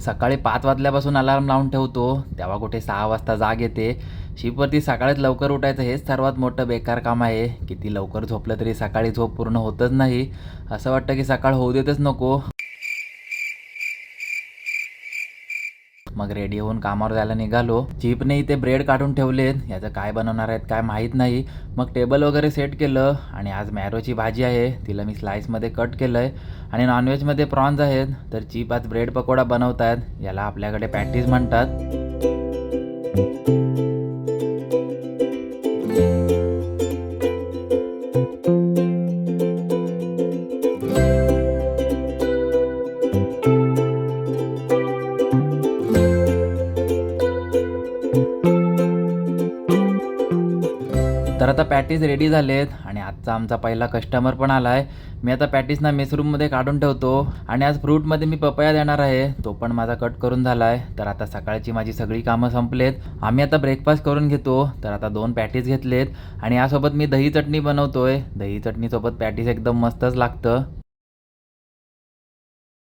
सकाळी 5 वाजल्यापासून अलार्म लावून ठेवतो, तेव्हा कुठे 6 वाजता जाग येते. शिपवरती सकाळीच लवकर उठायचं हेच सर्वात मोठं बेकार काम आहे. किती लवकर झोपलं तरी सकाळी झोप पूर्ण होतच नाही. असं वाटतं की सकाळ होऊ देतच नको. मग रेडी होऊन कामावर जायला निघालो. चीपने इथे ब्रेड काढून ठेवलेत. याचं काय बनवणार आहेत काय माहीत नाही. मग टेबल वगैरे सेट केलं आणि आज मॅरोची भाजी आहे, तिला मी स्लाइसमध्ये कट केलं आहे. आणि नॉनव्हेजमध्ये प्रॉन्स आहेत. तर चीप आज ब्रेड पकोडा बनवत आहेत. याला आपल्याकडे पॅटीज म्हणतात. तर आता पॅटीस रेडी झालेत आणि आजचा आमचा पहिला कस्टमर पण आला आहे. मी आता पॅटीसना मेसरूममध्ये काढून ठेवतो आणि आज फ्रूटमध्ये मी पपया देणार आहे, तो पण माझा कट करून झाला आहे. तर आता सकाळची माझी सगळी कामं संपलेत. आम्ही आता ब्रेकफास्ट करून घेतो. तर आता 2 पॅटीस घेतलेत आणि यासोबत मी दही चटणी बनवतोय. दही चटणीसोबत पॅटीस एकदम मस्तच लागतं.